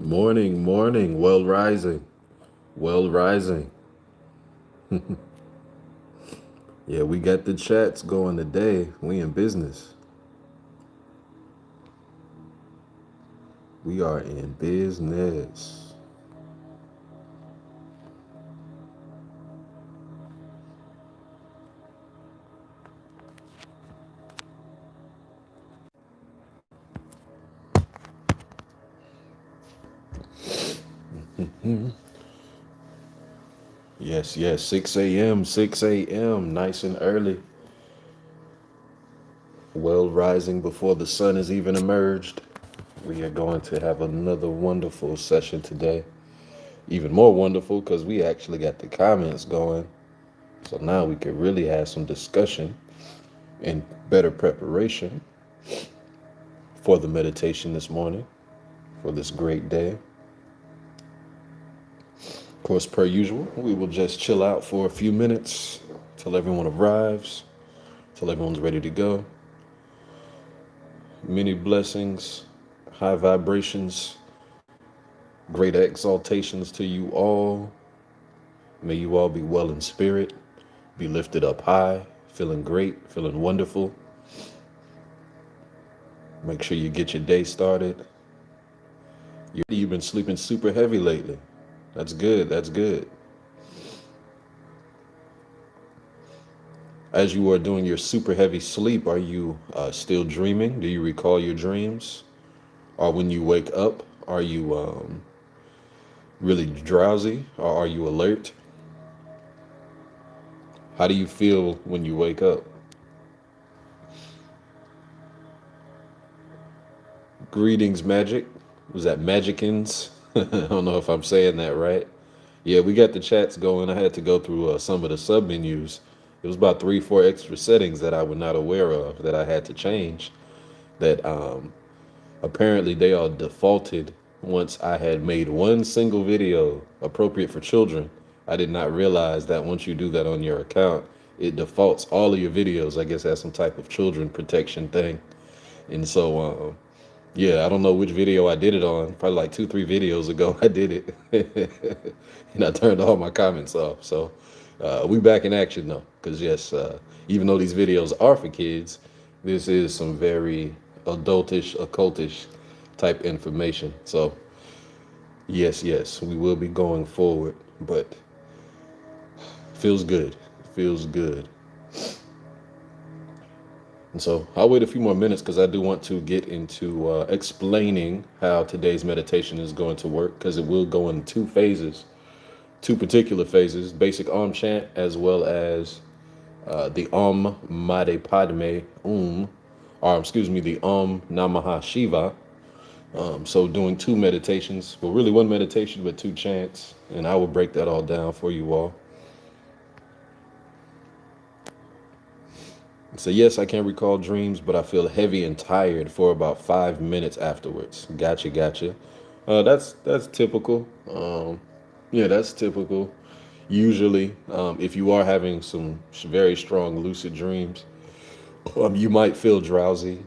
Morning, morning, well rising, well rising. Yeah, we got the chats going today. We in business. We are in business. Yes, yes, 6 a.m., 6 a.m., nice and early. Well rising before the sun has even emerged. We are going to have another wonderful session today. Even more wonderful because we actually got the comments going. So now we could really have some discussion and better preparation for the meditation this morning, for this great day. Of course, per usual, we will just chill out for a few minutes till everyone arrives, till everyone's ready to go. Many blessings, high vibrations, great exaltations to you all. May you all be well in spirit, be lifted up high, feeling great, feeling wonderful. Make sure you get your day started. You've been sleeping super heavy lately. That's good. That's good. As you are doing your super heavy sleep, are you still dreaming? Do you recall your dreams? Or when you wake up, are you really drowsy or are you alert? How do you feel when you wake up? Greetings, Magic. Was that Magicans? I don't know if I'm saying that right. Yeah, we got the chats going. I had to go through some of the sub menus. It was about 3, 4 extra settings that I was not aware of that I had to change. That apparently they all defaulted once I had made one single video appropriate for children. I did not realize that once you do that on your account, it defaults all of your videos, I guess, as some type of children protection thing. And so, yeah, I don't know which video I did it on. Probably like 2, 3 videos ago, I did it. And I turned all my comments off. So we back in action though. Because, yes, even though these videos are for kids, this is some very adultish, occultish type information. So, yes, yes, we will be going forward. But feels good. Feels good. And so I'll wait a few more minutes because I do want to get into explaining how today's meditation is going to work because it will go in 2 phases, 2 particular phases, basic Om chant as well as the Om Made Padme or excuse me, the Om Namaha Shiva. So doing 2 meditations, well, really 1 meditation, but 2 chants, and I will break that all down for you all. So yes, I can recall dreams, but I feel heavy and tired for about 5 minutes afterwards. Gotcha, gotcha. That's typical. Yeah, that's typical. Usually, if you are having some very strong lucid dreams, you might feel drowsy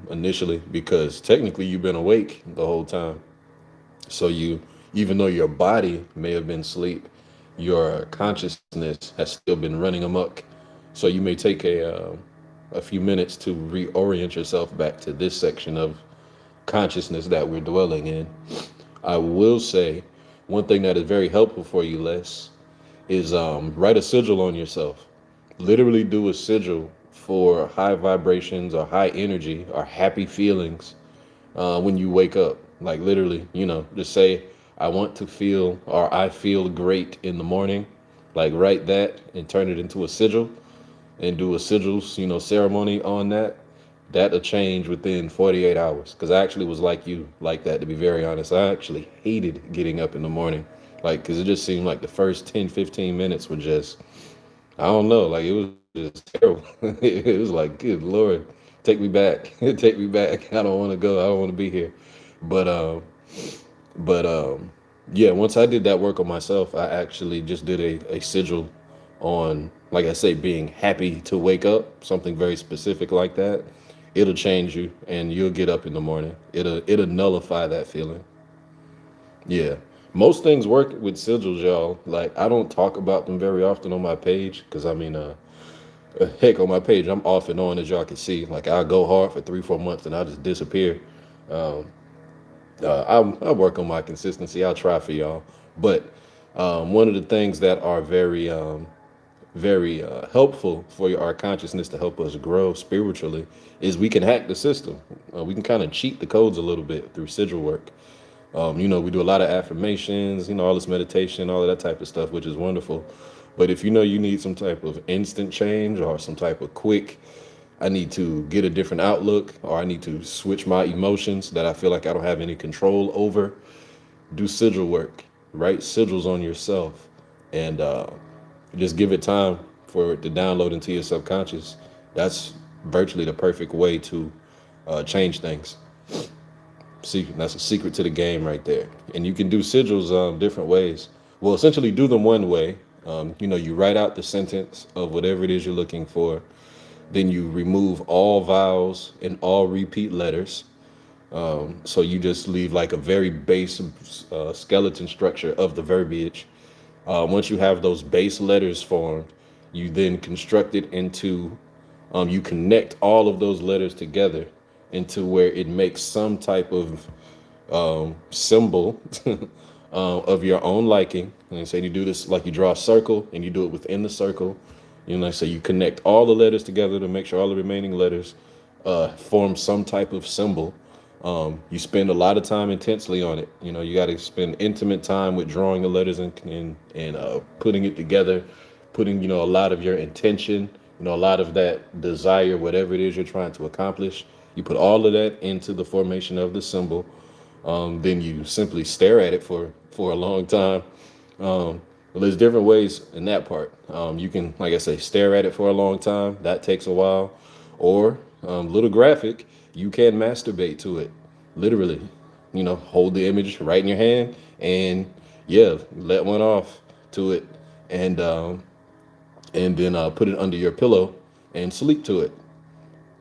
initially because technically you've been awake the whole time. So even though your body may have been asleep, your consciousness has still been running amok. So you may take a few minutes to reorient yourself back to this section of consciousness that we're dwelling in. I will say one thing that is very helpful for you, Les, is write a sigil on yourself. Literally do a sigil for high vibrations or high energy or happy feelings when you wake up. Like literally, just say, I want to feel or I feel great in the morning. like write that and turn it into a sigil and do a sigils, ceremony on that, that'll change within 48 hours. Because I actually was like you, like that, to be very honest. I actually hated getting up in the morning, like, because it just seemed like the first 10, 15 minutes were just, I don't know, like, it was just terrible. It was like, good Lord, take me back, take me back. I don't want to go. I don't want to be here. But, but yeah, once I did that work on myself, I actually just did a sigil on, like I say, being happy to wake up, something very specific like that. It'll change you and you'll get up in the morning. It'll nullify that feeling. Yeah. Most things work with sigils, y'all. Like I don't talk about them very often on my page because I mean heck on my page I'm off and on as y'all can see. Like I'll go hard for 3, 4 months and I'll just disappear. Um, I work on my consistency. I'll try for y'all. But one of the things that are very helpful for our consciousness to help us grow spiritually is we can hack the system. We can kind of cheat the codes a little bit through sigil work. We do a lot of affirmations, all this meditation, all of that type of stuff, which is wonderful. But if you know you need some type of instant change or some type of quick, I need to get a different outlook or I need to switch my emotions that I feel like I don't have any control over, do sigil work, write sigils on yourself, and just give it time for it to download into your subconscious. That's virtually the perfect way to change things. Secret. That's a secret to the game right there. And you can do sigils different ways. Well, essentially, do them one way. You write out the sentence of whatever it is you're looking for. Then you remove all vowels and all repeat letters. So you just leave like a very base skeleton structure of the verbiage. Once you have those base letters formed, you then construct it into, you connect all of those letters together into where it makes some type of symbol of your own liking. And say you do this like you draw a circle and you do it within the circle. So you connect all the letters together to make sure all the remaining letters form some type of symbol. You spend a lot of time intensely on it. You got to spend intimate time with drawing the letters and putting it together, putting a lot of your intention, a lot of that desire, whatever it is you're trying to accomplish. You put all of that into the formation of the symbol. Then you simply stare at it for a long time. Well, there's different ways in that part. You can, like I say, stare at it for a long time. That takes a while. Or, little graphic, you can masturbate to it. Literally, hold the image right in your hand and yeah, let one off to it and then put it under your pillow and sleep to it.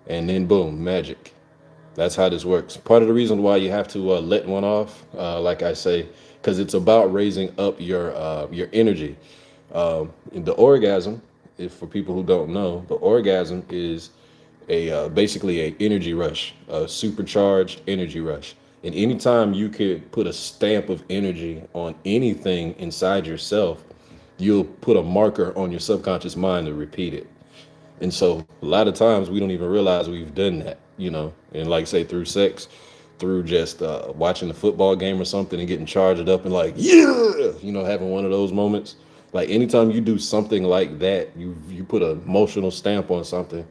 And then boom, magic. That's how this works. Part of the reason why you have to let one off, like I say, because it's about raising up your energy. In the orgasm, if for people who don't know, the orgasm is a basically a energy rush, a supercharged energy rush. And anytime you could put a stamp of energy on anything inside yourself, you'll put a marker on your subconscious mind to repeat it. And so a lot of times we don't even realize we've done that, and like say through sex, through just watching a football game or something and getting charged up and like, yeah, having one of those moments. Like anytime you do something like that, you put an emotional stamp on something,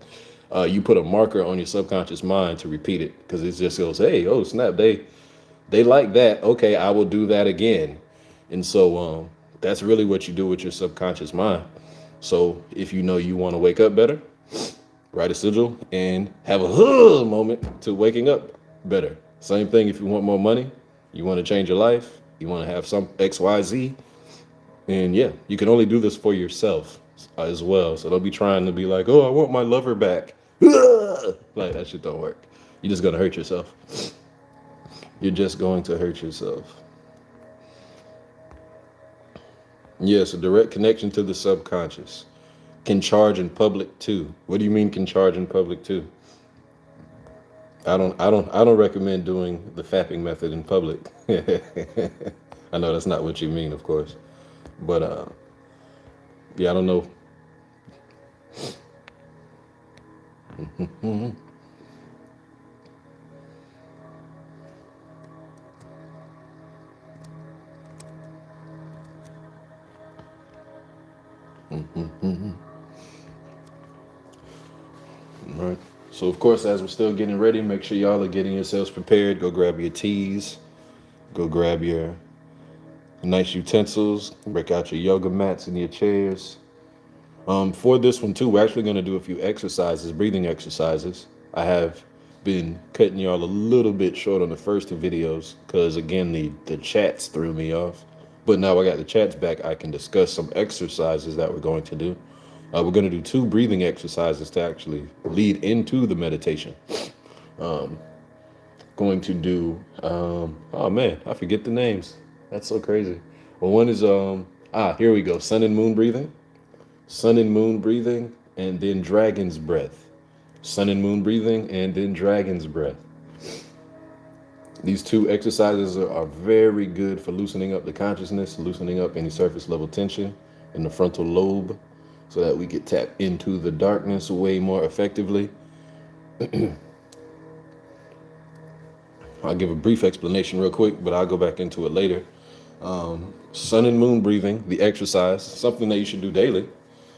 you put a marker on your subconscious mind to repeat it because it just goes, hey, oh snap, they like that. Okay, I will do that again. And so that's really what you do with your subconscious mind. So if you know you want to wake up better, write a sigil and have a moment to waking up better. Same thing if you want more money, you want to change your life, you want to have some XYZ. And yeah, you can only do this for yourself as well. So don't be trying to be like, oh, I want my lover back. Like that shit don't work. You're just going to hurt yourself. You're just going to hurt yourself. Yes, a direct connection to the subconscious. Can charge in public too. What do you mean can charge in public too? I don't recommend doing the fapping method in public. I know that's not what you mean, of course. But yeah, I don't know. All right. So of course, as we're still getting ready, make sure y'all are getting yourselves prepared. Go grab your teas. Go grab your nice utensils. Break out your yoga mats and your chairs. For this one too, we're actually going to do a few exercises, breathing exercises. I have been cutting y'all a little bit short on the first two videos because again the chats threw me off. But now I got the chats back, I can discuss some exercises that we're going to do. We're going to do two breathing exercises to actually lead into the meditation. Going to do oh man, I forget the names. That's so crazy. Well, one is here we go. Sun and moon breathing. Sun and moon breathing, and then dragon's breath. Sun and moon breathing, and then dragon's breath. These two exercises are very good for loosening up the consciousness, loosening up any surface level tension in the frontal lobe so that we get tapped into the darkness way more effectively. I'll give a brief explanation real quick, but I'll go back into it later. Sun and moon breathing, the exercise, something that you should do daily.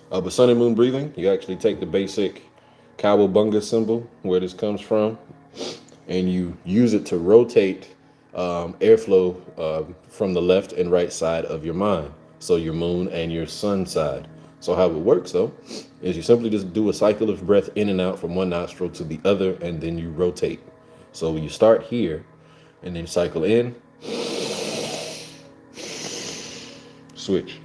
But sun and moon breathing, you actually take the basic cowabunga symbol, where this comes from, and you use it to rotate airflow from the left and right side of your mind. So your moon and your sun side. So how it works though, is you simply just do a cycle of breath in and out from one nostril to the other, and then you rotate. So you start here and then cycle in, switch.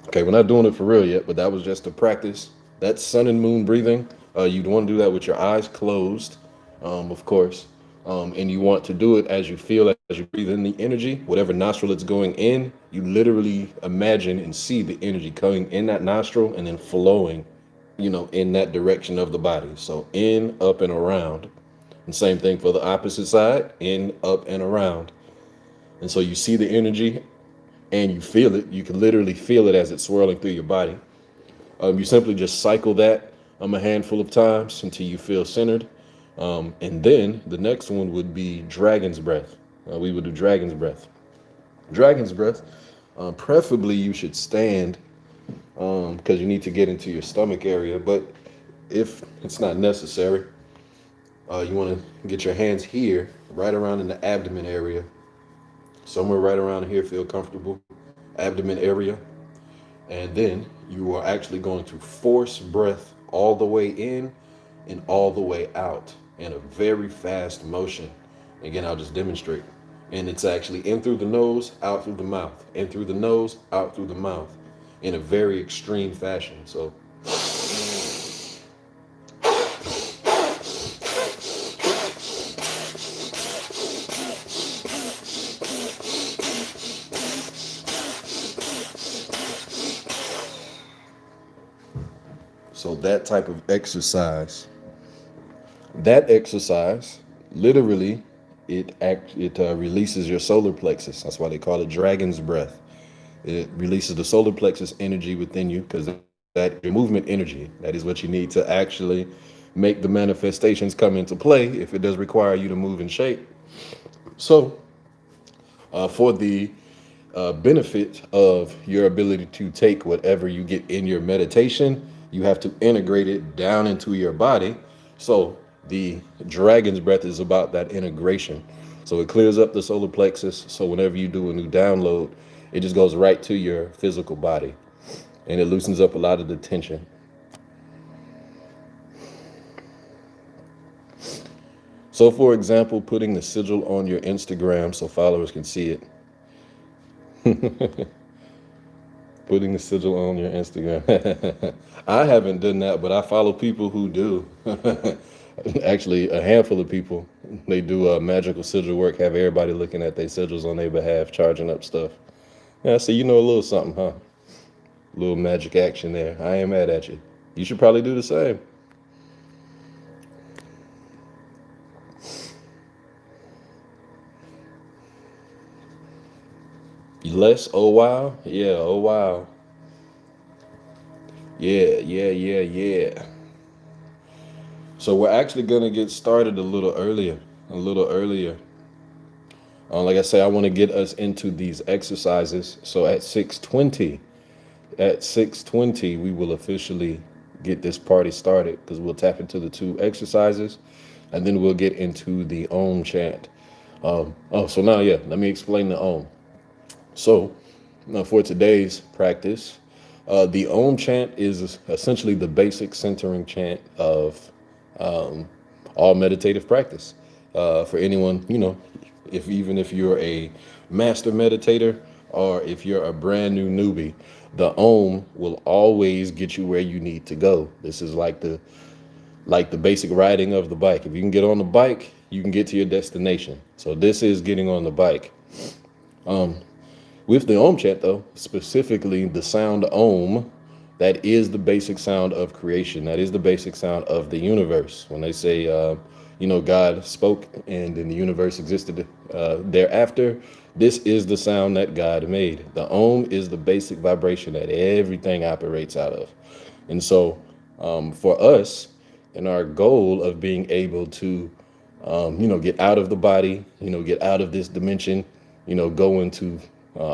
Okay, we're not doing it for real yet, but that was just a practice. That's sun and moon breathing. You'd want to do that with your eyes closed, of course. And you want to do it as you feel, as you breathe in the energy, whatever nostril it's going in, you literally imagine and see the energy coming in that nostril and then flowing, in that direction of the body. So in, up, and around. And same thing for the opposite side, in, up, and around. And so you see the energy and you feel it. You can literally feel it as it's swirling through your body. You simply just cycle that a handful of times until you feel centered. And then the next one would be dragon's breath. We would do dragon's breath. Dragon's breath, preferably you should stand because you need to get into your stomach area. But if it's not necessary, you want to get your hands here, right around in the abdomen area. Somewhere right around here, feel comfortable, abdomen area. And then you are actually going to force breath all the way in and all the way out in a very fast motion. Again, I'll just demonstrate. And it's actually in through the nose, out through the mouth, in through the nose, out through the mouth in a very extreme fashion. So that type of exercise, literally, it releases your solar plexus. That's why they call it dragon's breath. It releases the solar plexus energy within you because that your movement energy, that is what you need to actually make the manifestations come into play if it does require you to move and shape. So for the benefit of your ability to take whatever you get in your meditation, you have to integrate it down into your body. So the dragon's breath is about that integration. So it clears up the solar plexus. So whenever you do a new download, it just goes right to your physical body and it loosens up a lot of the tension. So for example, putting the sigil on your Instagram so followers can see it. Putting the sigil on your Instagram. I haven't done that, but I follow people who do. Actually, a handful of people. They do magical sigil work, have everybody looking at their sigils on their behalf, charging up stuff. Yeah, so you know a little something, huh? A little magic action there. I ain't mad at you. You should probably do the same. Less? Oh, wow. Yeah, oh, wow. Yeah. So we're actually gonna get started a little earlier. A little earlier. Like I say, I want to get us into these exercises. So at 6:20, we will officially get this party started because we'll tap into the two exercises, and then we'll get into the Om chant. So now, yeah, let me explain the Om. So, for today's practice, the Om chant is essentially the basic centering chant of all meditative practice. For anyone, if even if you're a master meditator or if you're a brand new newbie, the Om will always get you where you need to go. This is like the basic riding of the bike. If you can get on the bike, you can get to your destination. So this is getting on the bike. With the Om chant, though, specifically the sound Om, that is the basic sound of creation. That is the basic sound of the universe. When they say, God spoke and then the universe existed thereafter, this is the sound that God made. The Om is the basic vibration that everything operates out of. And so for us, and our goal of being able to, get out of the body, get out of this dimension, go into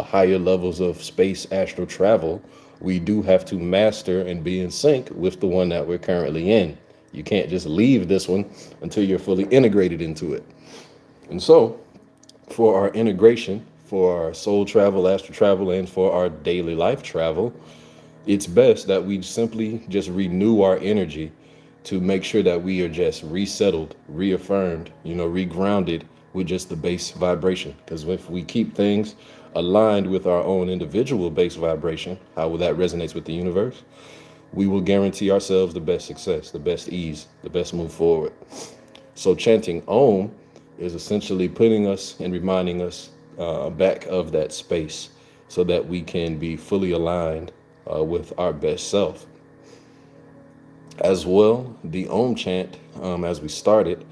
higher levels of space astral travel, we do have to master and be in sync with the one that we're currently in. You can't just leave this one until you're fully integrated into it. And so, for our integration, for our soul travel, astral travel, and for our daily life travel, it's best that we simply just renew our energy to make sure that we are just resettled, reaffirmed, regrounded with just the base vibration. Because if we keep things aligned with our own individual base vibration, how that resonates with the universe, we will guarantee ourselves the best success, the best ease, the best move forward. So chanting Om is essentially putting us and reminding us back of that space so that we can be fully aligned with our best self. As well, the Om chant, as we started,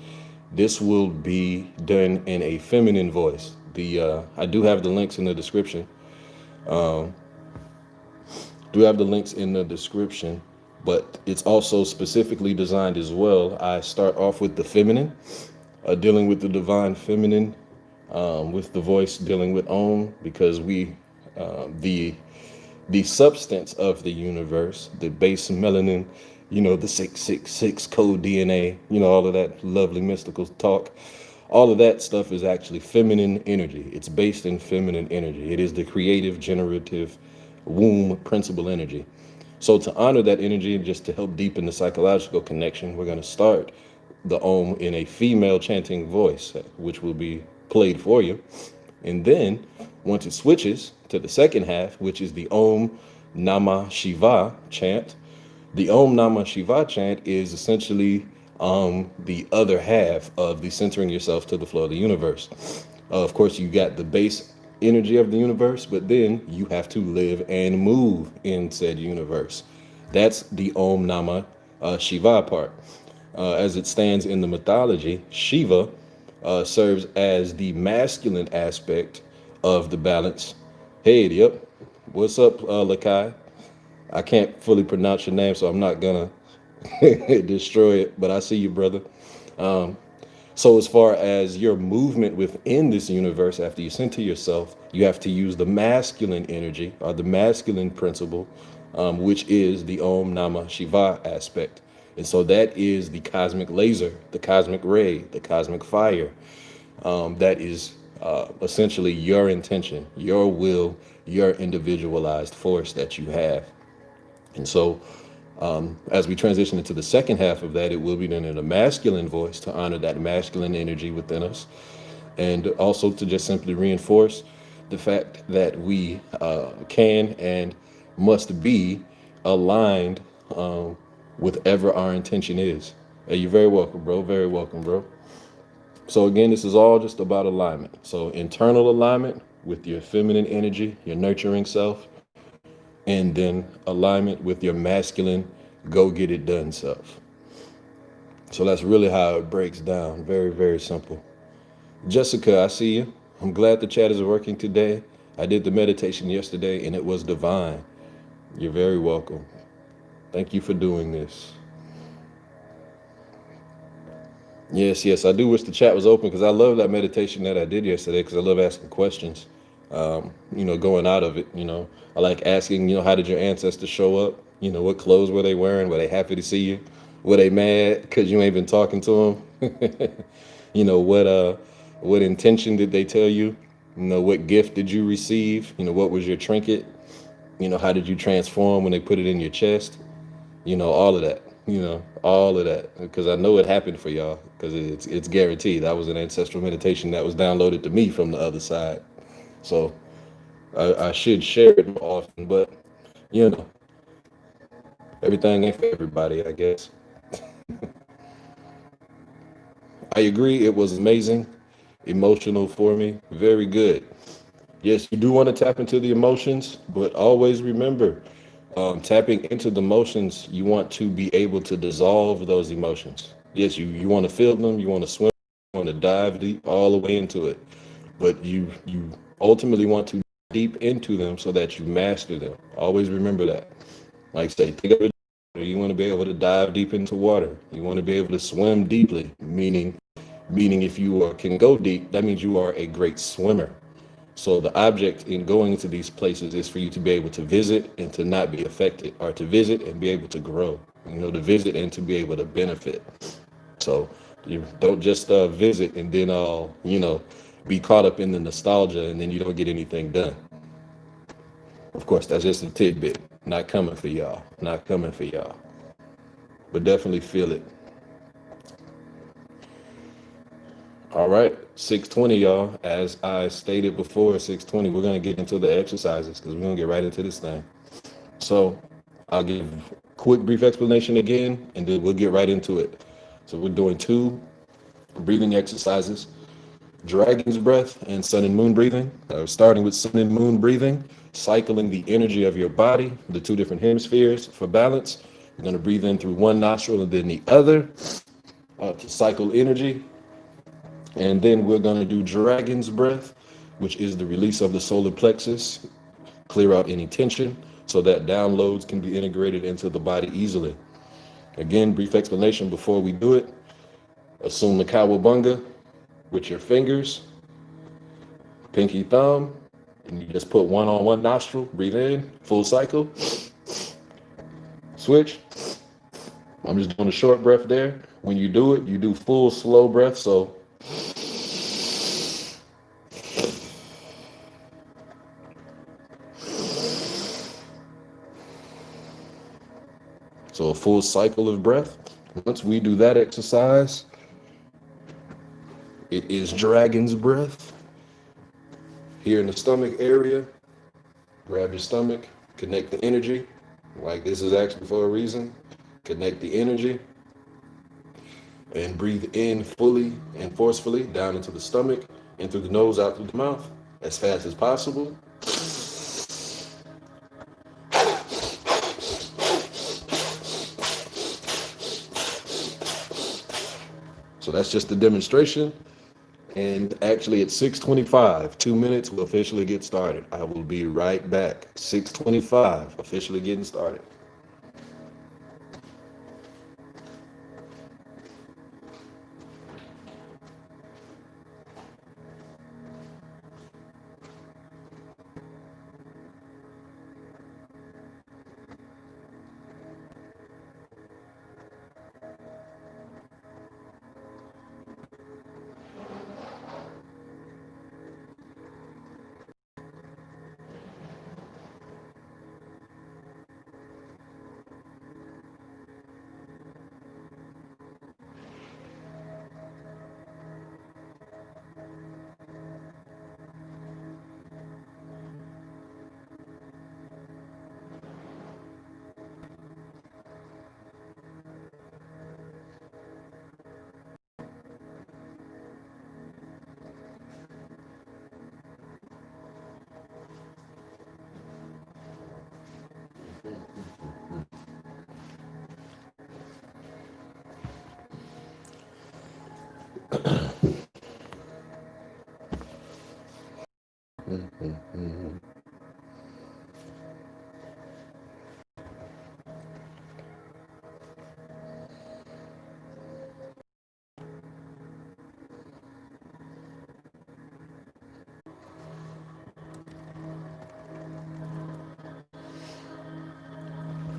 this will be done in a feminine voice. I do have the links in the description. But it's also specifically designed as well. I start off with the feminine, dealing with the divine feminine, with the voice dealing with Om, because the substance of the universe, the base melanin, the 666 code DNA, all of that lovely mystical talk. All of that stuff is actually feminine energy. It's based in feminine energy. It is the creative, generative womb principle energy. So to honor that energy and just to help deepen the psychological connection, we're going to start the Om in a female chanting voice, which will be played for you. And then once it switches to the second half, which is the Om Namah Shiva chant, the Om Namah Shiva chant is essentially the other half of the centering yourself to the flow of the universe. Of course, you got the base energy of the universe, but then you have to live and move in said universe. That's the Om Namah Shiva part. As it stands in the mythology, Shiva serves as the masculine aspect of the balance. Hey, yep. What's up, Lakai? I can't fully pronounce your name, so I'm not gonna destroy it, but I see you, brother. So as far as your movement within this universe, after you center yourself, you have to use the masculine energy or the masculine principle, which is the Om Namah Shiva aspect. And so that is the cosmic laser, the cosmic ray, the cosmic fire. That is essentially your intention, your will, your individualized force that you have. And so as we transition into the second half of that, it will be done in a masculine voice to honor that masculine energy within us. And also to just simply reinforce the fact that we can and must be aligned with whatever our intention is. Hey, you're very welcome, bro. Very welcome, bro. So again, this is all just about alignment. So internal alignment with your feminine energy, your nurturing self, and then alignment with your masculine, go get it done self. So that's really how it breaks down. Very, very simple. Jessica, I see you. I'm glad the chat is working today. I did the meditation yesterday and it was divine. You're very welcome. Thank you for doing this. Yes, yes, I do wish the chat was open because I love that meditation that I did yesterday because I love asking questions. Going out of it, I like asking, how did your ancestors show up? What clothes were they wearing? Were they happy to see you? Were they mad because you ain't been talking to them? What intention did they tell you? What gift did you receive? What was your trinket? How did you transform when they put it in your chest? All of that, all of that, because I know it happened for y'all, because it's guaranteed. That was an ancestral meditation that was downloaded to me from the other side. So I should share it more often, but you know, everything ain't for everybody, I guess. I agree, it was amazing, emotional for me, very good. Yes, you do want to tap into the emotions, but always remember, tapping into the emotions, you want to be able to dissolve those emotions. Yes, you want to feel them, you want to swim, you want to dive deep all the way into it, but you ultimately want to deep into them so that you master them. Always remember that. Like say, think of it. You want to be able to dive deep into water. You want to be able to swim deeply, meaning if you can go deep, that means you are a great swimmer. So the object in going to these places is for you to be able to visit and to not be affected, or to visit and be able to grow, to visit and to be able to benefit. So you don't just visit and then be caught up in the nostalgia and then you don't get anything done. Of course, that's just a tidbit. Not coming for y'all. Not coming for y'all. But definitely feel it. All right, 620, y'all. As I stated before, 620, we're going to get into the exercises because we're going to get right into this thing. So I'll give a quick, brief explanation again, and then we'll get right into it. So we're doing two breathing exercises, dragon's breath and sun and moon breathing. Starting with sun and moon breathing, cycling the energy of your body, the two different hemispheres for balance. You're going to breathe in through one nostril and then the other to cycle energy. And then we're going to do dragon's breath, which is the release of the solar plexus, clear out any tension so that downloads can be integrated into the body easily. Again, brief explanation before we do it. Assume the cowabunga with your fingers, pinky thumb, and you just put one on one nostril, breathe in, full cycle, switch. I'm just doing a short breath there. When you do it, you do full slow breath. So a full cycle of breath. Once we do that exercise, it is dragon's breath. Here in the stomach area, grab your stomach, connect the energy. Like this is actually for a reason. Connect the energy and breathe in fully and forcefully down into the stomach, in through the nose, out through the mouth, as fast as possible. So that's just a demonstration. And actually at 6:25, 2 minutes, we'll officially get started. I will be right back. 6:25, officially getting started.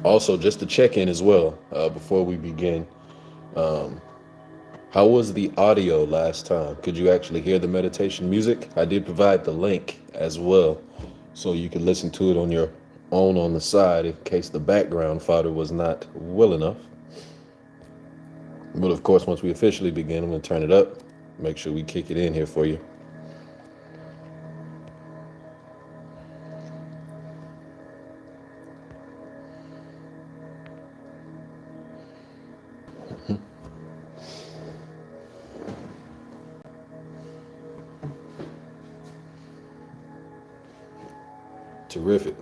Also, just to check in as well, before we begin, how was the audio last time? Could you actually hear the meditation music? I did provide the link as well, so you could listen to it on your own on the side in case the background fodder was not well enough. But of course, once we officially begin, I'm going to turn it up, make sure we kick it in here for you. Terrific.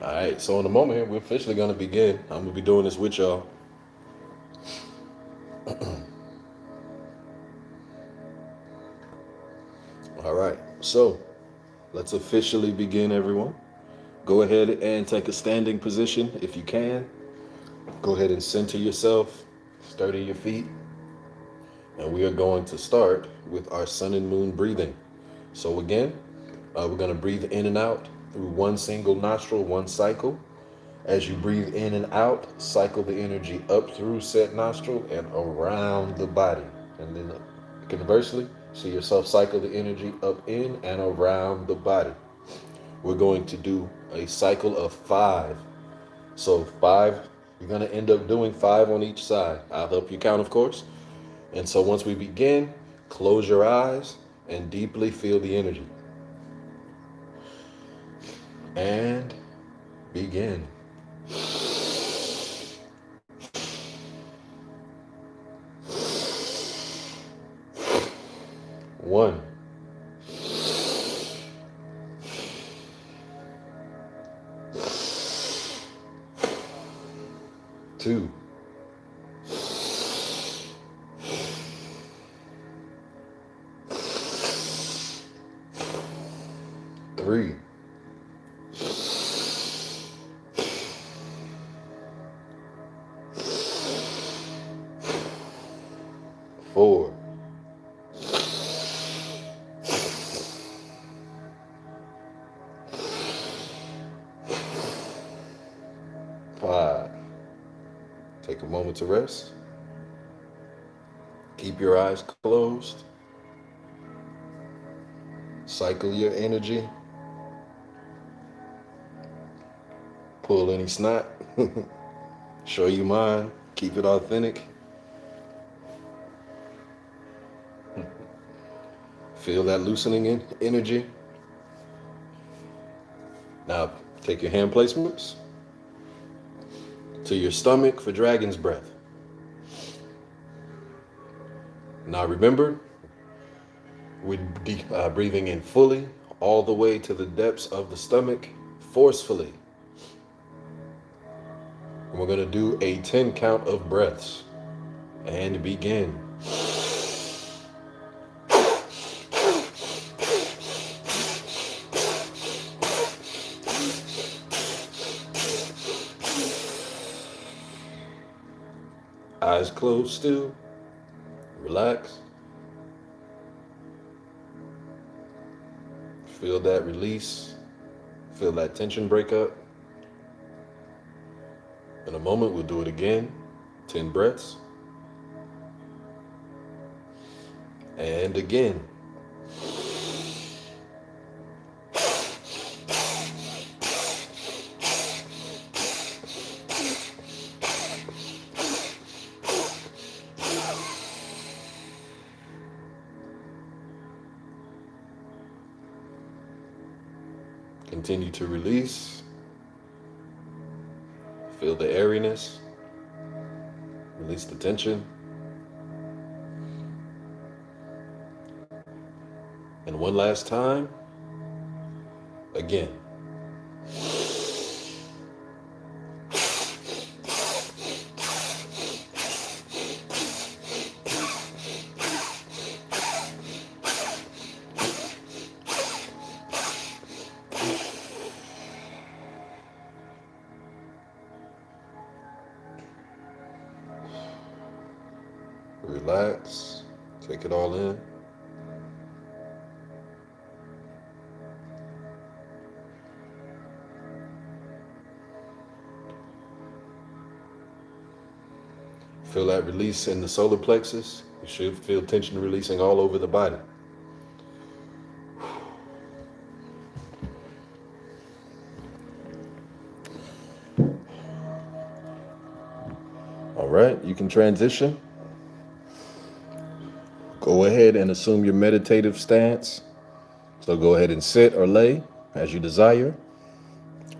All right, so in a moment here, we're officially going to begin. I'm going to be doing this with y'all. All right, so let's officially begin, everyone. Go ahead and take a standing position if you can. Go ahead and center yourself, sturdy your feet, and we are going to start with our sun and moon breathing. So again, we're going to breathe in and out through one single nostril, one cycle. As you breathe in and out, cycle the energy up through said nostril and around the body. And then conversely, see yourself cycle the energy up in and around the body. We're going to do a cycle of 5. So 5, you're going to end up doing 5 on each side. I'll help you count, of course. And so once we begin, close your eyes and deeply feel the energy. And begin. 1, 2, 3, 4, 5. Take a moment to rest. Keep your eyes closed. Cycle your energy. Pull any snot. Show you mine. Keep it authentic. Feel that loosening in energy. Now take your hand placements to your stomach for dragon's breath. Now remember, we're breathing in fully, all the way to the depths of the stomach, forcefully. And we're going to do a 10 count of breaths. And begin. Eyes closed still. Relax. Feel that release. Feel that tension break up. In a moment, we'll do it again. 10 breaths. And again. Continue to release. Feel the airiness. Release the tension. And one last time. Again. Relax. Take it all in. Feel that release in the solar plexus. You should feel tension releasing all over the body. All right, you can transition. Go ahead and assume your meditative stance. So go ahead and sit or lay as you desire.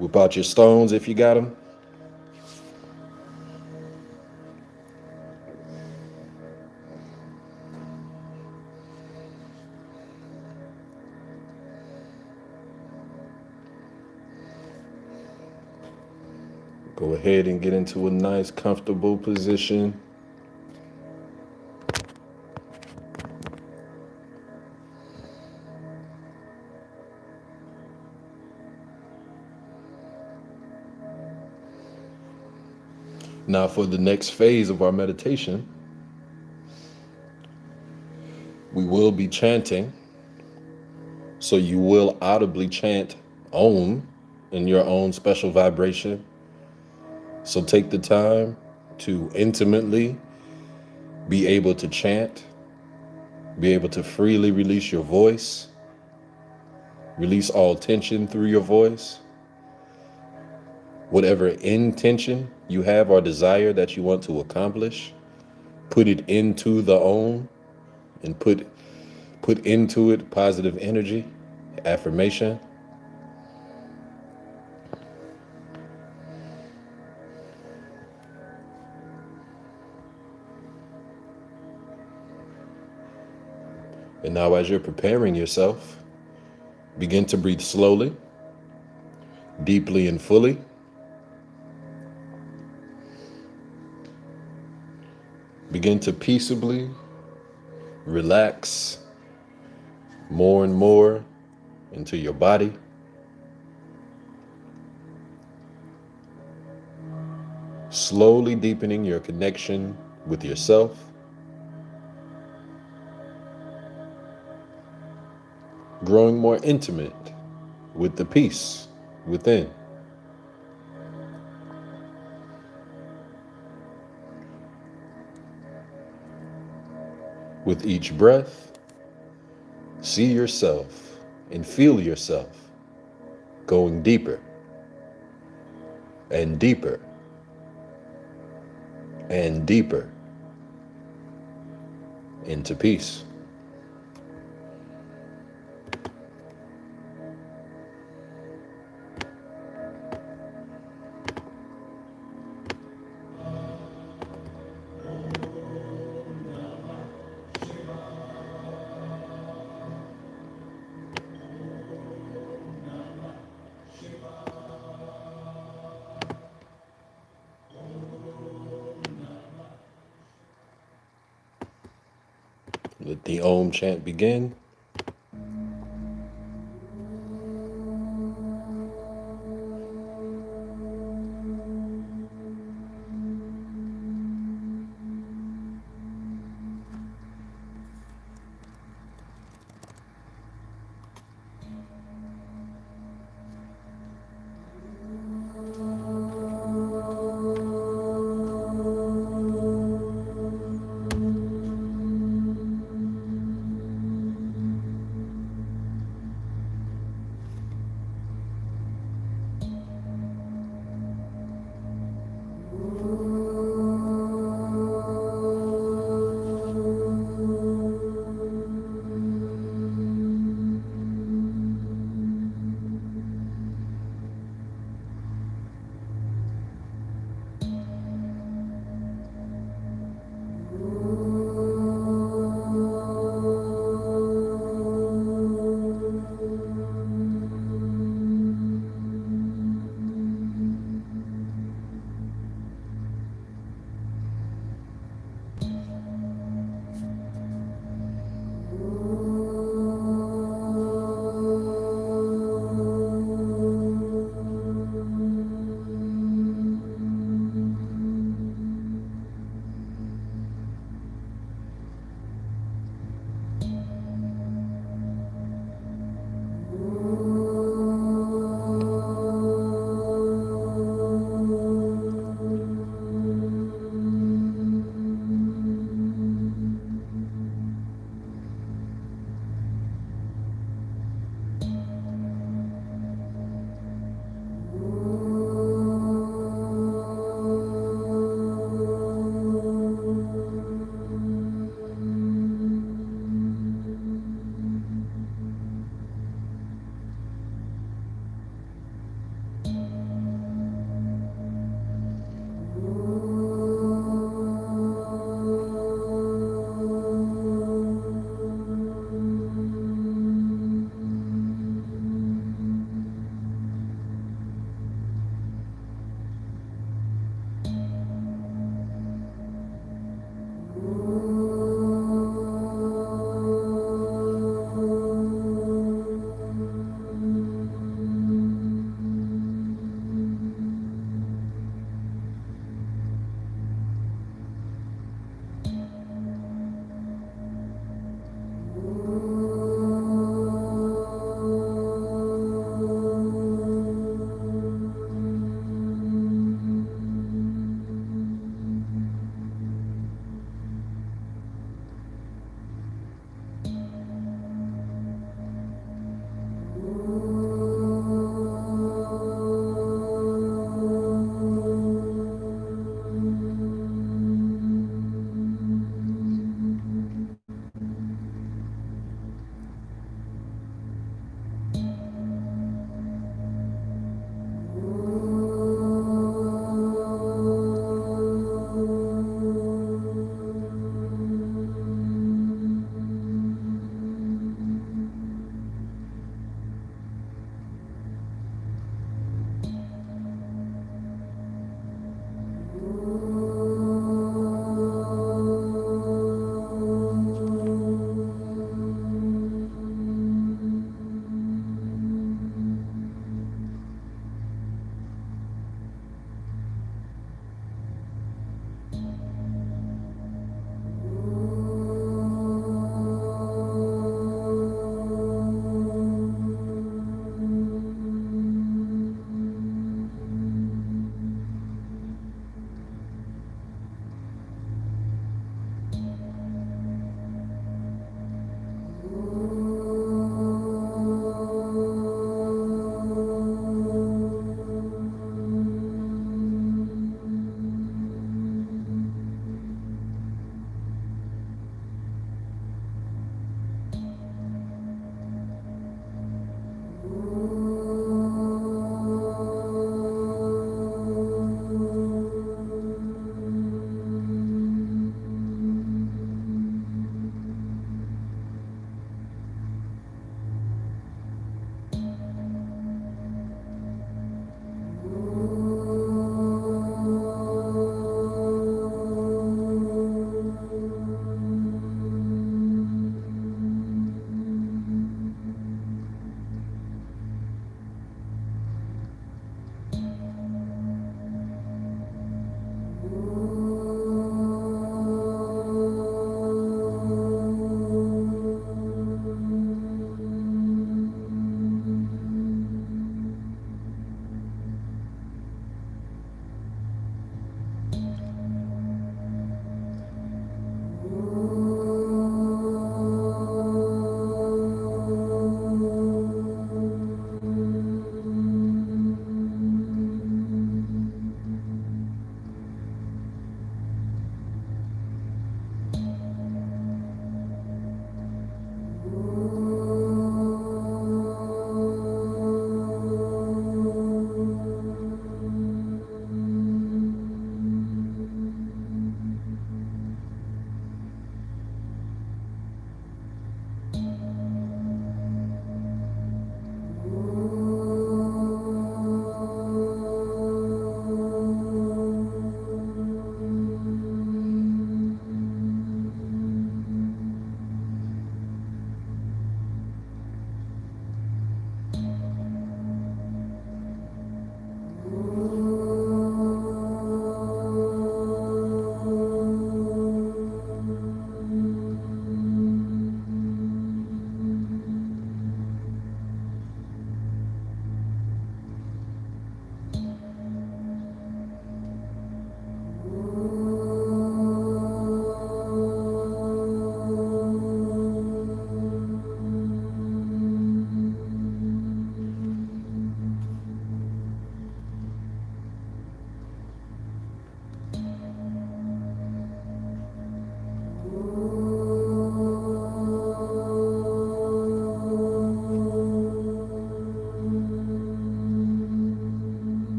Whip out your stones if you got them. Go ahead and get into a nice, comfortable position. Now, for the next phase of our meditation, we will be chanting. So you will audibly chant Om in your own special vibration. So take the time to intimately be able to chant, be able to freely release your voice, release all tension through your voice. Whatever intention you have or desire that you want to accomplish, put it into the Om and put into it positive energy, affirmation. And now as you're preparing yourself, begin to breathe slowly, deeply and fully. Begin to peaceably relax more and more into your body. Slowly deepening your connection with yourself. Growing more intimate with the peace within. With each breath, see yourself and feel yourself going deeper and deeper and deeper into peace. Let the Om chant begin.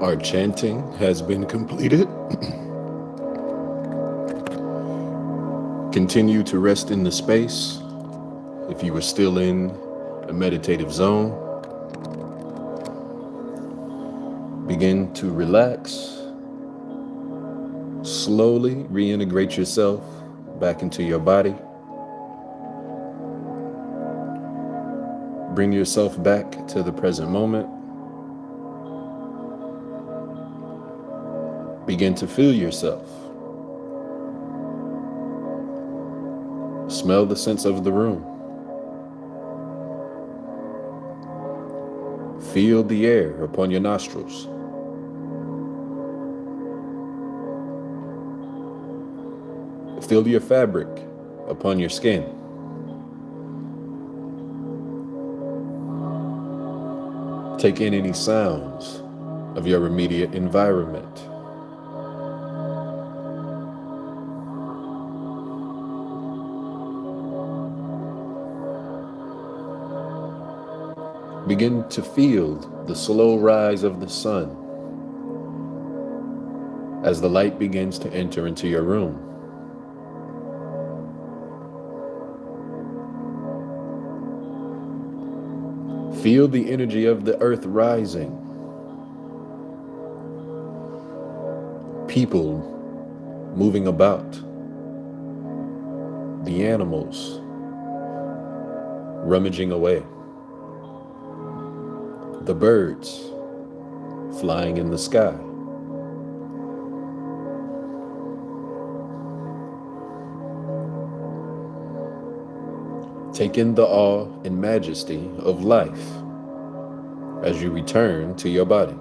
Our chanting has been completed. Continue to rest in the space. If you are still in a meditative zone, begin to relax. Slowly reintegrate yourself back into your body. Bring yourself back to the present moment. Begin to feel yourself. Smell the scents of the room. Feel the air upon your nostrils. Feel your fabric upon your skin. Take in any sounds of your immediate environment. Begin to feel the slow rise of the sun as the light begins to enter into your room. Feel the energy of the earth rising. People moving about. The animals rummaging away. The birds flying in the sky. Take in the awe and majesty of life as you return to your body.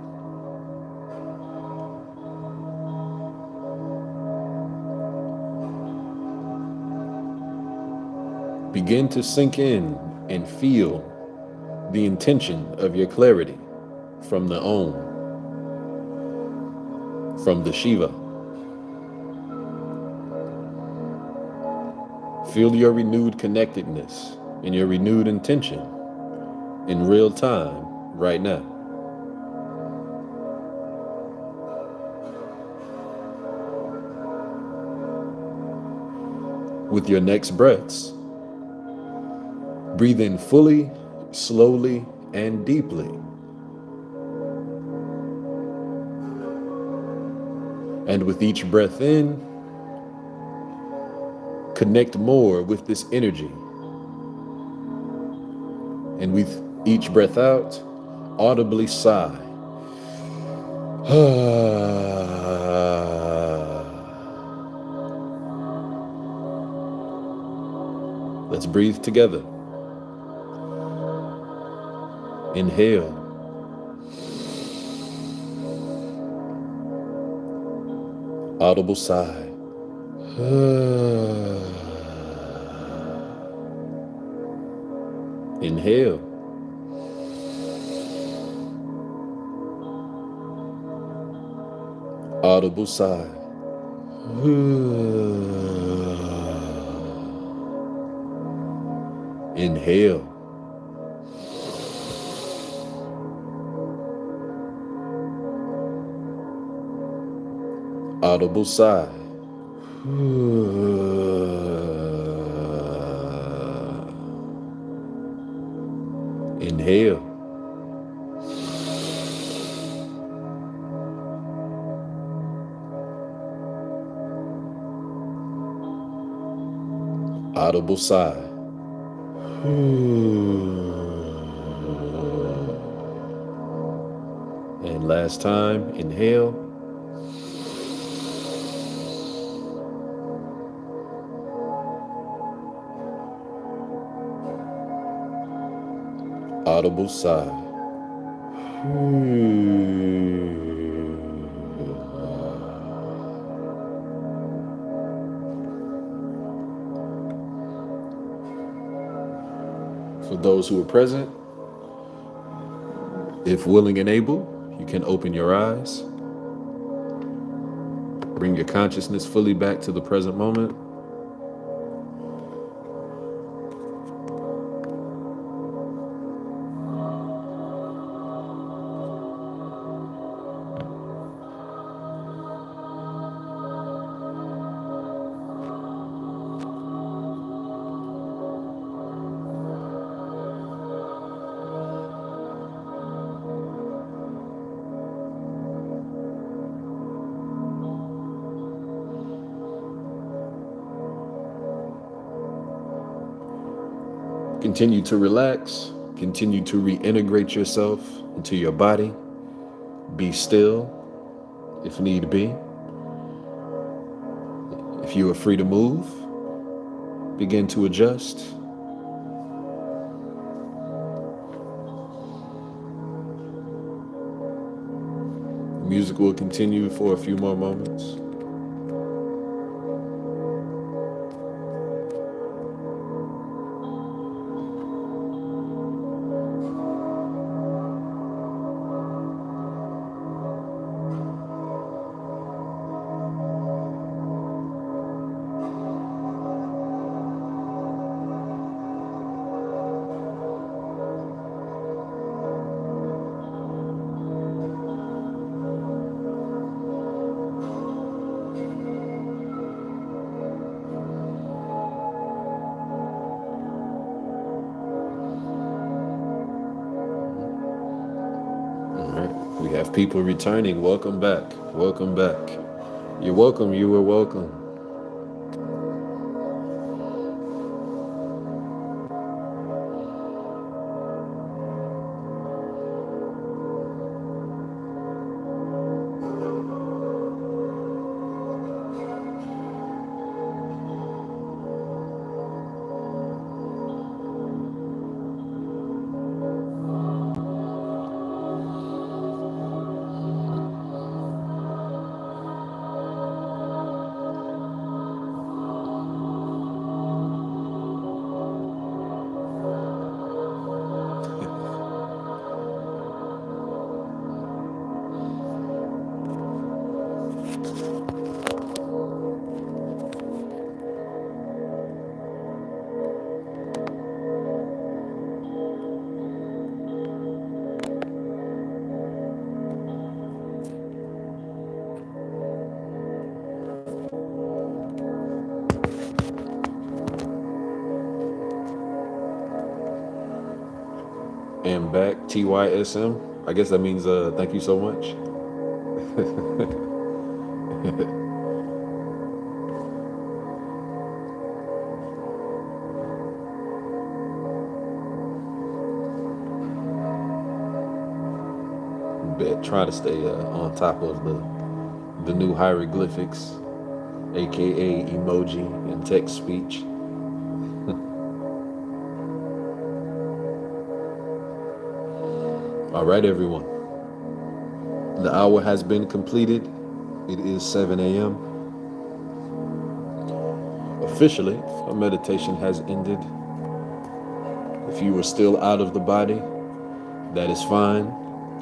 Begin to sink in and feel the intention of your clarity from the Om, from the Shiva. Feel your renewed connectedness and your renewed intention in real time right now. With your next breaths, breathe in fully, slowly, and deeply. And with each breath in, connect more with this energy. And with each breath out, audibly sigh. Let's breathe together. Inhale. Audible sigh. Inhale. Audible sigh. Inhale. Audible sigh. Inhale. Audible sigh. And last time, inhale. Audible sigh. For those who are present, if willing and able, you can open your eyes. Bring your consciousness fully back to the present moment. Continue to relax. Continue to reintegrate yourself into your body. Be still if need be. If you are free to move, begin to adjust. The music will continue for a few more moments. We have people returning. Welcome back. Welcome back. You're welcome. You are welcome. am back. TYSM. I guess that means thank you so much. Bet try to stay on top of the new hieroglyphics, aka emoji and text speech. All right, everyone. The hour has been completed. It is 7 a.m. Officially, our meditation has ended. If you are still out of the body, that is fine.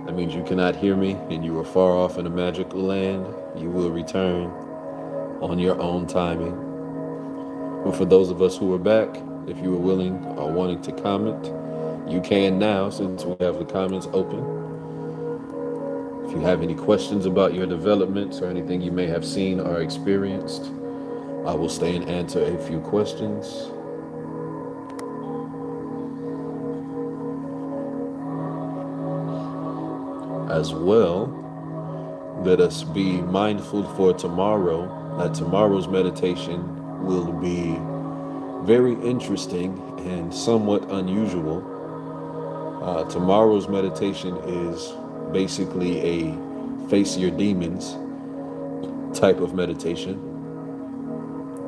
That means you cannot hear me and you are far off in a magical land. You will return on your own timing. But for those of us who are back, if you are willing or wanting to comment, you can now, since we have the comments open. If you have any questions about your developments or anything you may have seen or experienced, I will stay and answer a few questions. As well, let us be mindful for tomorrow that tomorrow's meditation will be very interesting and somewhat unusual. Tomorrow's meditation is basically a face your demons type of meditation.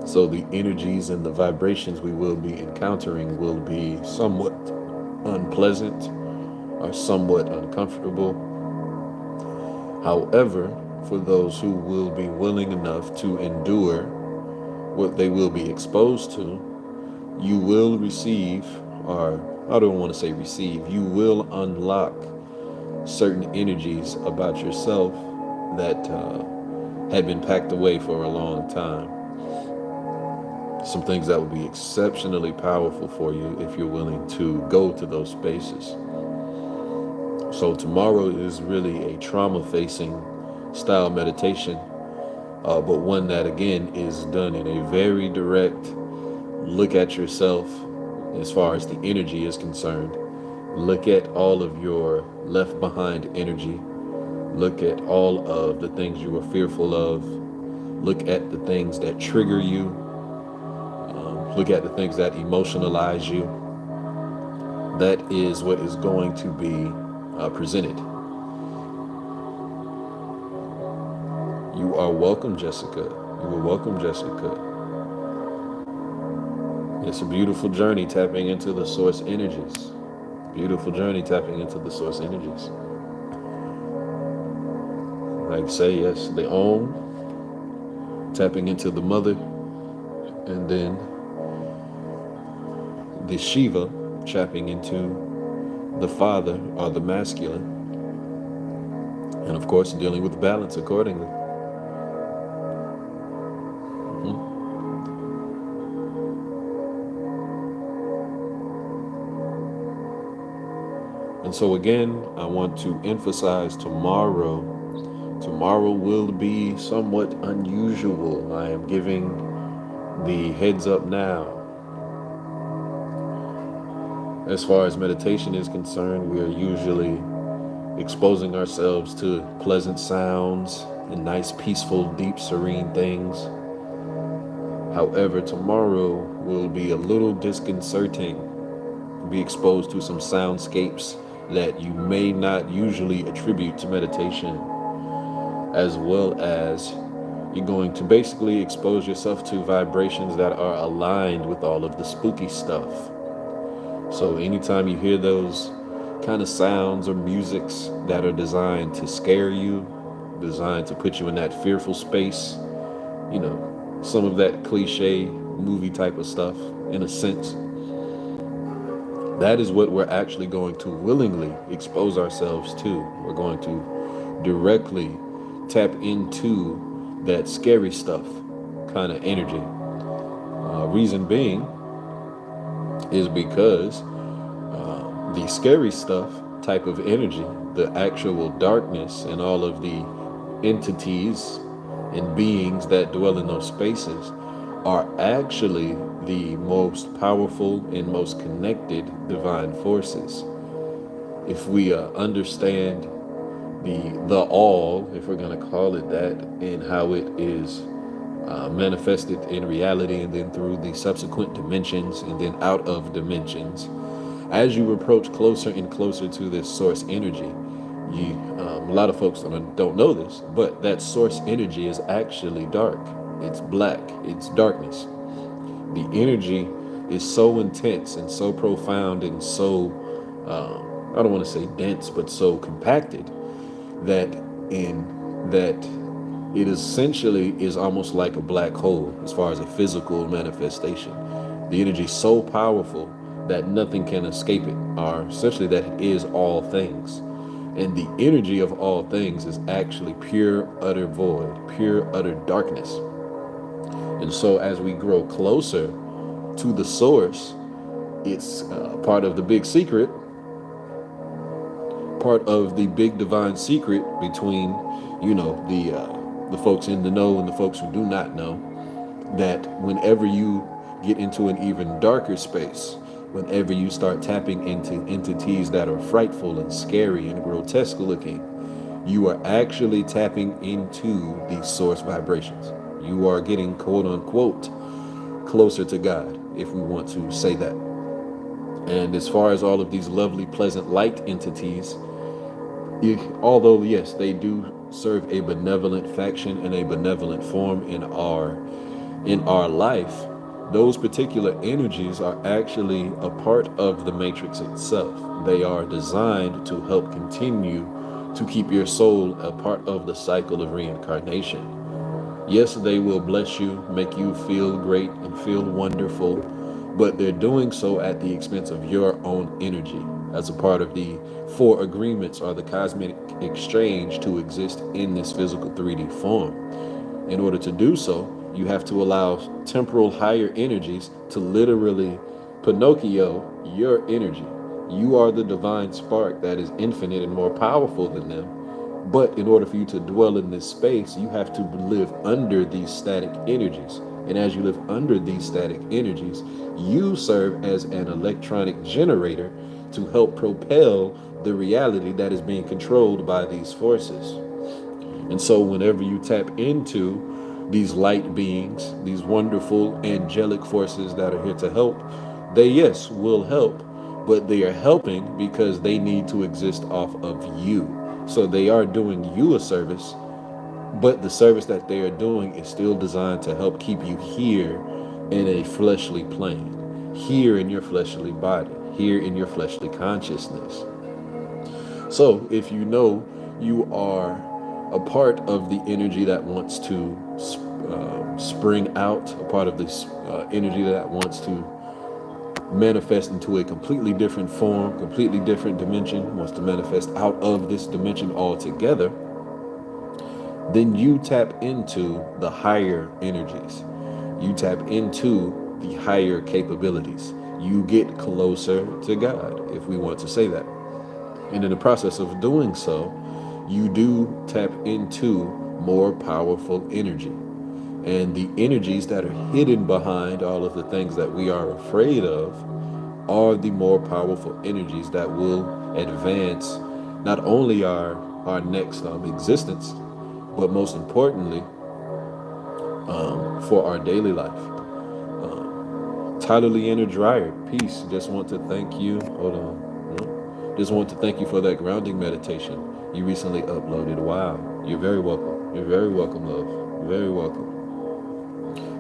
So the energies and the vibrations we will be encountering will be somewhat unpleasant or somewhat uncomfortable. However, for those who will be willing enough to endure what they will be exposed to, you will receive, or I don't want to say receive, you will unlock certain energies about yourself that had been packed away for a long time. Some things that will be exceptionally powerful for you if you're willing to go to those spaces. So tomorrow is really a trauma-facing style meditation, but one that again is done in a very direct look at yourself as far as the energy is concerned. Look at all of your left behind energy. Look at all of the things you were fearful of. Look at the things that trigger you. Look at the things that emotionalize you. That is what is going to be presented. You are welcome, Jessica. You are welcome, Jessica. It's a beautiful journey tapping into the source energies. Beautiful journey tapping into the source energies. Like say, yes, the Om, tapping into the mother, and then the Shiva, tapping into the father or the masculine, and of course dealing with balance accordingly. And so again, I want to emphasize tomorrow will be somewhat unusual. I am giving the heads up now. As far as meditation is concerned, we are usually exposing ourselves to pleasant sounds and nice, peaceful, deep, serene things. However, tomorrow will be a little disconcerting. Be exposed to some soundscapes that you may not usually attribute to meditation, as well as you're going to basically expose yourself to vibrations that are aligned with all of the spooky stuff. So anytime you hear those kind of sounds or musics that are designed to scare you, designed to put you in that fearful space, you know, some of that cliche movie type of stuff, in a sense, that is what we're actually going to willingly expose ourselves to. We're going to directly tap into that scary stuff kind of energy. Reason being is because the scary stuff type of energy, the actual darkness and all of the entities and beings that dwell in those spaces are actually the most powerful and most connected divine forces. If we understand the all, if we're going to call it that, and how it is manifested in reality, and then through the subsequent dimensions, and then out of dimensions, as you approach closer and closer to this source energy, a lot of folks don't know this, but that source energy is actually dark. It's black. It's darkness. The energy is so intense and so profound and so, I don't want to say dense, but so compacted that it essentially is almost like a black hole as far as a physical manifestation. The energy is so powerful that nothing can escape it, or essentially that it is all things. And the energy of all things is actually pure, utter void, pure, utter darkness. And so as we grow closer to the source, it's part of the big secret, part of the big divine secret between, the folks in the know and the folks who do not know, that whenever you get into an even darker space, whenever you start tapping into entities that are frightful and scary and grotesque looking, you are actually tapping into the source vibrations. You are getting, quote unquote, closer to God, if we want to say that. And as far as all of these lovely, pleasant light entities, although yes, they do serve a benevolent faction and a benevolent form in our life, those particular energies are actually a part of the matrix itself. They are designed to help continue to keep your soul a part of the cycle of reincarnation. Yes, they will bless you, make you feel great and feel wonderful, but they're doing so at the expense of your own energy as a part of the four agreements or the cosmic exchange to exist in this physical 3D form. In order to do so, you have to allow temporal higher energies to literally Pinocchio your energy. You are the divine spark that is infinite and more powerful than them. But in order for you to dwell in this space, you have to live under these static energies. And as you live under these static energies, you serve as an electronic generator to help propel the reality that is being controlled by these forces. And so whenever you tap into these light beings, these wonderful angelic forces that are here to help, they, yes, will help, but they are helping because they need to exist off of you. So they are doing you a service, but the service that they are doing is still designed to help keep you here in a fleshly plane, here in your fleshly body, here in your fleshly consciousness. So if you know you are a part of the energy that wants to spring out, a part of this energy that wants to manifest into a completely different form, completely different dimension, wants to manifest out of this dimension altogether, then you tap into the higher energies. You tap into the higher capabilities. You get closer to God, if we want to say that. And in the process of doing so, you do tap into more powerful energy. And the energies that are hidden behind all of the things that we are afraid of are the more powerful energies that will advance not only our next existence, but most importantly, for our daily life. Tyler Leander Dreyer, peace. Just want to thank you. Hold on. No. Just want to thank you for that grounding meditation you recently uploaded. Wow. You're very welcome. You're very welcome, love. You're very welcome.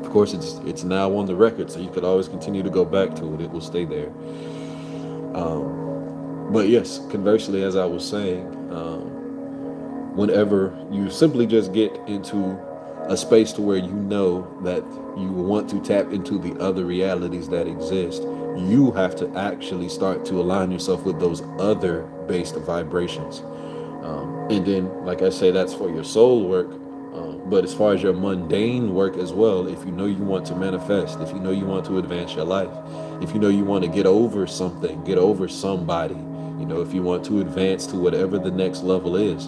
Of course, it's now on the record, so you could always continue to go back to it. It will stay there. But yes, conversely, as I was saying, whenever you simply just get into a space to where you know that you want to tap into the other realities that exist, you have to actually start to align yourself with those other based vibrations. And then, like I say, that's for your soul work. But as far as your mundane work as well, if you know you want to manifest, if you know you want to advance your life, if you know you want to get over something, get over somebody, if you want to advance to whatever the next level is,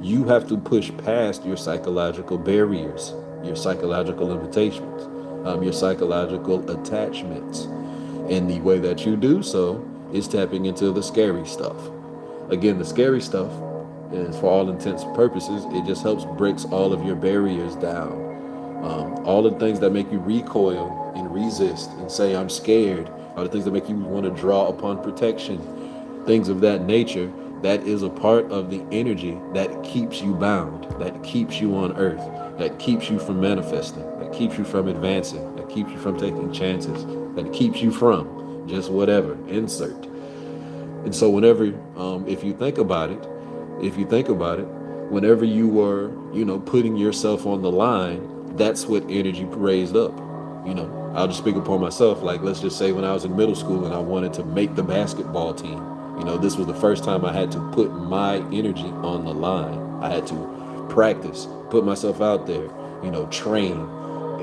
you have to push past your psychological barriers, your psychological limitations, your psychological attachments. And the way that you do so is tapping into the scary stuff. Again, the scary stuff is, for all intents and purposes, it just helps breaks all of your barriers down. All the things that make you recoil and resist and say, I'm scared, are the things that make you want to draw upon protection, things of that nature. That is a part of the energy that keeps you bound, that keeps you on earth, that keeps you from manifesting, that keeps you from advancing, that keeps you from taking chances, that keeps you from just whatever, insert. And so whenever, if you think about it, whenever you were, putting yourself on the line, that's what energy raised up. I'll just speak upon myself. Like, let's just say when I was in middle school and I wanted to make the basketball team, this was the first time I had to put my energy on the line. I had to practice, put myself out there, train,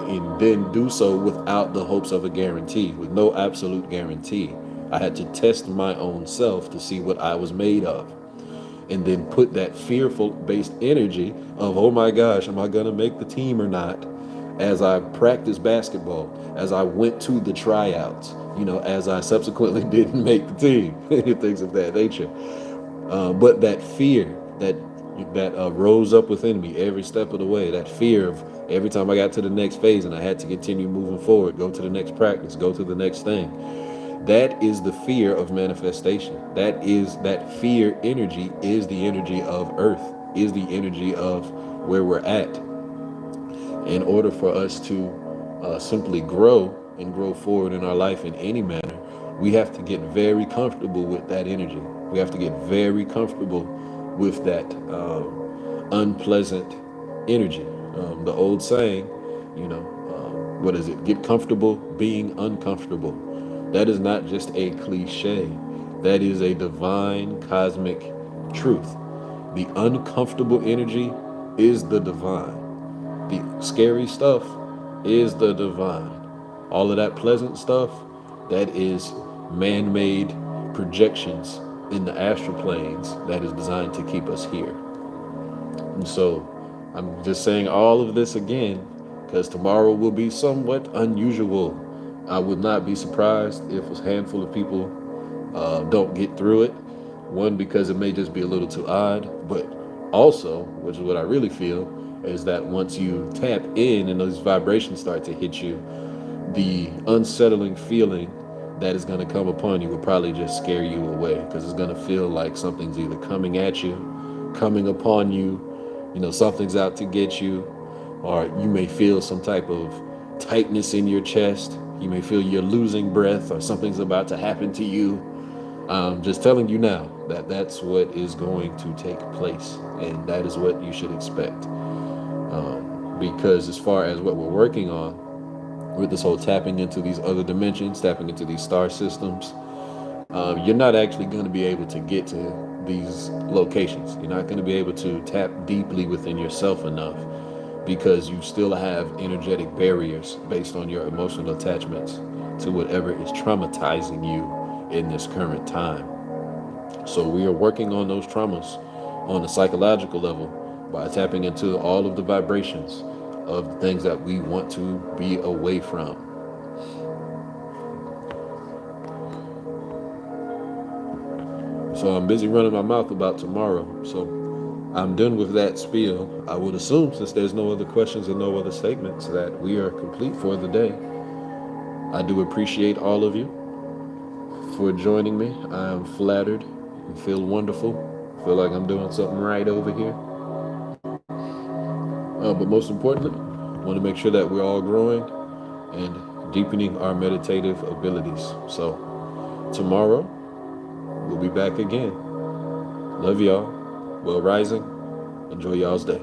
and then do so without the hopes of a guarantee, with no absolute guarantee. I had to test my own self to see what I was made of, and then put that fearful based energy of, oh my gosh, am I going to make the team or not? As I practiced basketball, as I went to the tryouts, as I subsequently didn't make the team, things of that nature. But that fear that rose up within me every step of the way, that fear of every time I got to the next phase and I had to continue moving forward, go to the next practice, go to the next thing. That is the fear of manifestation. That fear energy is the energy of earth, is the energy of where we're at. In order for us to simply grow and grow forward in our life in any manner, we have to get very comfortable with that energy. We have to get very comfortable with that unpleasant energy. The old saying, what is it? Get comfortable being uncomfortable. That is not just a cliche. That is a divine cosmic truth. The uncomfortable energy is the divine. The scary stuff is the divine. All of that pleasant stuff, that is man-made projections in the astral planes that is designed to keep us here. And so I'm just saying all of this again because tomorrow will be somewhat unusual. I would not be surprised if a handful of people don't get through it. One, because it may just be a little too odd, but also, which is what I really feel, is that once you tap in and those vibrations start to hit you, the unsettling feeling that is going to come upon you will probably just scare you away, because it's going to feel like something's either coming at you, coming upon you, something's out to get you, or you may feel some type of tightness in your chest. You may feel you're losing breath or something's about to happen to you. Just telling you now that that's what is going to take place, and that is what you should expect. Because as far as what we're working on with this whole tapping into these other dimensions, tapping into these star systems, you're not actually going to be able to get to these locations. You're not going to be able to tap deeply within yourself enough, because you still have energetic barriers based on your emotional attachments to whatever is traumatizing you in this current time. So we are working on those traumas on a psychological level by tapping into all of the vibrations of the things that we want to be away from. So I'm busy running my mouth about tomorrow. So I'm done with that spiel. I would assume, since there's no other questions and no other statements, that we are complete for the day. I do appreciate all of you for joining me. I am flattered and feel wonderful. Feel like I'm doing something right over here. But most importantly, I want to make sure that we're all growing and deepening our meditative abilities. So tomorrow, we'll be back again. Love y'all. Well rising. Enjoy y'all's day.